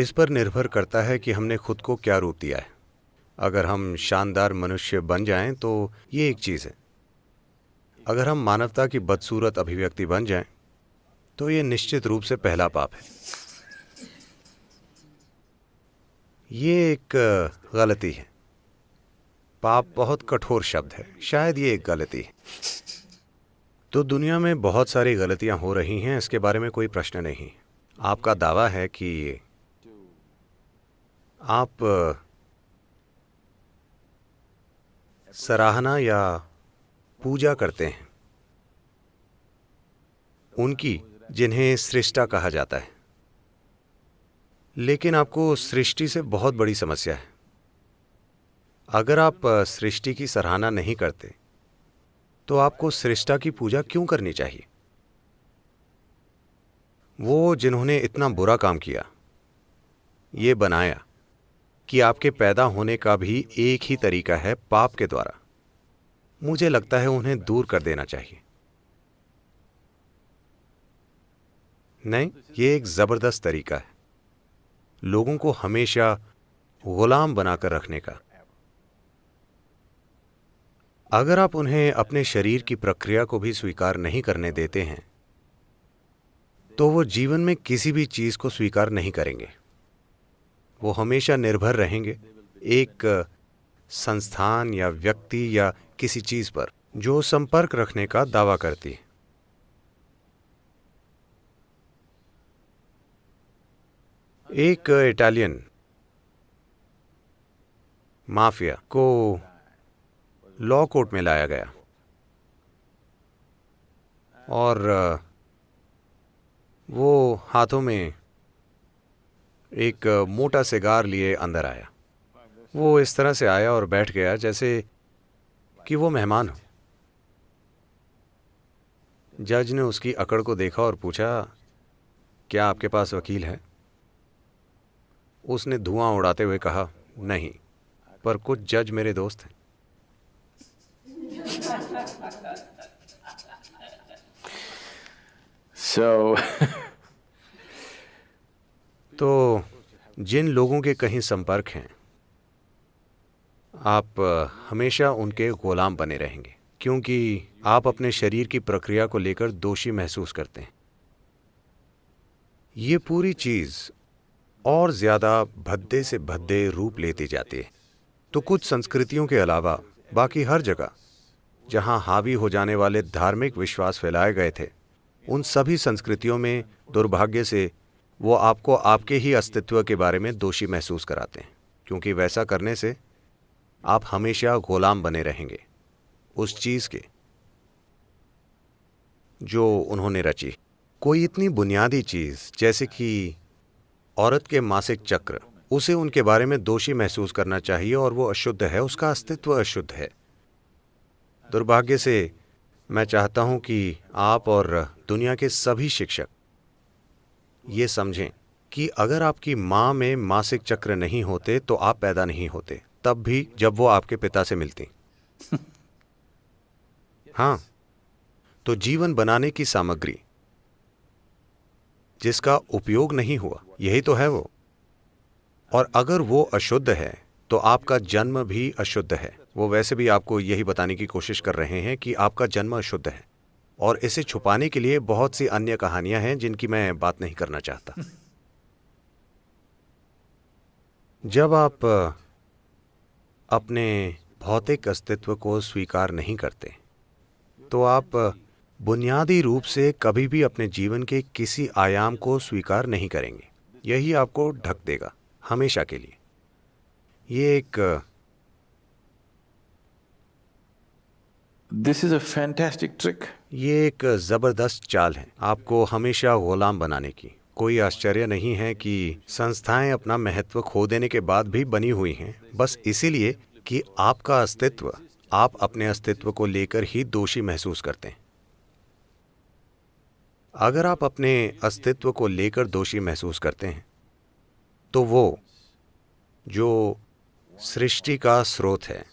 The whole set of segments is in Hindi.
इस पर निर्भर करता है कि हमने खुद को क्या रूप दिया है। अगर हम शानदार मनुष्य बन जाएं तो ये एक चीज़ है। अगर हम मानवता की बदसूरत अभिव्यक्ति बन जाएं तो ये निश्चित रूप से पहला पाप है। ये एक गलती है। पाप बहुत कठोर शब्द है, शायद ये एक गलती है। तो दुनिया में बहुत सारी गलतियां हो रही हैं, इसके बारे में कोई प्रश्न नहीं। आपका दावा है कि आप सराहना या पूजा करते हैं उनकी जिन्हें सृष्टा कहा जाता है, लेकिन आपको सृष्टि से बहुत बड़ी समस्या है। अगर आप सृष्टि की सराहना नहीं करते तो आपको सृष्टा की पूजा क्यों करनी चाहिए? वो जिन्होंने इतना बुरा काम किया, ये बनाया कि आपके पैदा होने का भी एक ही तरीका है, पाप के द्वारा। मुझे लगता है उन्हें दूर कर देना चाहिए। नहीं, ये एक जबरदस्त तरीका है लोगों को हमेशा गुलाम बनाकर रखने का। अगर आप उन्हें अपने शरीर की प्रक्रिया को भी स्वीकार नहीं करने देते हैं तो वो जीवन में किसी भी चीज को स्वीकार नहीं करेंगे। वो हमेशा निर्भर रहेंगे एक संस्थान या व्यक्ति या किसी चीज पर जो संपर्क रखने का दावा करती है। एक इटालियन माफिया को लॉ कोर्ट में लाया गया और वो हाथों में एक मोटा सिगार लिए अंदर आया। वो इस तरह से आया और बैठ गया जैसे कि वो मेहमान हो। जज ने उसकी अकड़ को देखा और पूछा, क्या आपके पास वकील है? उसने धुआं उड़ाते हुए कहा, नहीं, पर कुछ जज मेरे दोस्त हैं। तो जिन लोगों के कहीं संपर्क हैं, आप हमेशा उनके गुलाम बने रहेंगे क्योंकि आप अपने शरीर की प्रक्रिया को लेकर दोषी महसूस करते हैं। ये पूरी चीज और ज्यादा भद्दे से भद्दे रूप लेती जाती है। तो कुछ संस्कृतियों के अलावा बाकी हर जगह जहां हावी हो जाने वाले धार्मिक विश्वास फैलाए गए थे, उन सभी संस्कृतियों में दुर्भाग्य से वो आपको आपके ही अस्तित्व के बारे में दोषी महसूस कराते हैं, क्योंकि वैसा करने से आप हमेशा गुलाम बने रहेंगे उस चीज के जो उन्होंने रची। कोई इतनी बुनियादी चीज जैसे कि औरत के मासिक चक्र, उसे उनके बारे में दोषी महसूस करना चाहिए और वो अशुद्ध है, उसका अस्तित्व अशुद्ध है। दुर्भाग्य से मैं चाहता हूं कि आप और दुनिया के सभी शिक्षक ये समझें कि अगर आपकी मां में मासिक चक्र नहीं होते तो आप पैदा नहीं होते, तब भी जब वो आपके पिता से मिलती। हाँ, तो जीवन बनाने की सामग्री जिसका उपयोग नहीं हुआ, यही तो है वो। और अगर वो अशुद्ध है तो आपका जन्म भी अशुद्ध है। वो वैसे भी आपको यही बताने की कोशिश कर रहे हैं कि आपका जन्म अशुद्ध है, और इसे छुपाने के लिए बहुत सी अन्य कहानियां हैं जिनकी मैं बात नहीं करना चाहता। जब आप अपने भौतिक अस्तित्व को स्वीकार नहीं करते तो आप बुनियादी रूप से कभी भी अपने जीवन के किसी आयाम को स्वीकार नहीं करेंगे। यही आपको ढक देगा हमेशा के लिए। ये एक जबरदस्त चाल है आपको हमेशा गुलाम बनाने की। कोई आश्चर्य नहीं है कि संस्थाएं अपना महत्व खो देने के बाद भी बनी हुई हैं, बस इसीलिए कि आपका अस्तित्व, आप अपने अस्तित्व को लेकर ही दोषी महसूस करते हैं। अगर आप अपने अस्तित्व को लेकर दोषी महसूस करते हैं तो वो जो सृष्टि का स्रोत है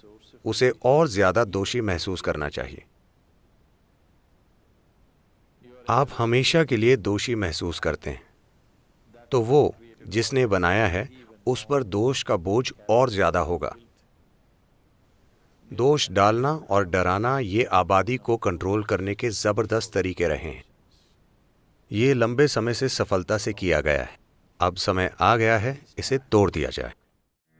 उसे और ज्यादा दोषी महसूस करना चाहिए। आप हमेशा के लिए दोषी महसूस करते हैं, तो वो जिसने बनाया है उस पर दोष का बोझ और ज्यादा होगा। दोष डालना और डराना ये आबादी को कंट्रोल करने के जबरदस्त तरीके रहे हैं। ये लंबे समय से सफलता से किया गया है। अब समय आ गया है इसे तोड़ दिया जाए।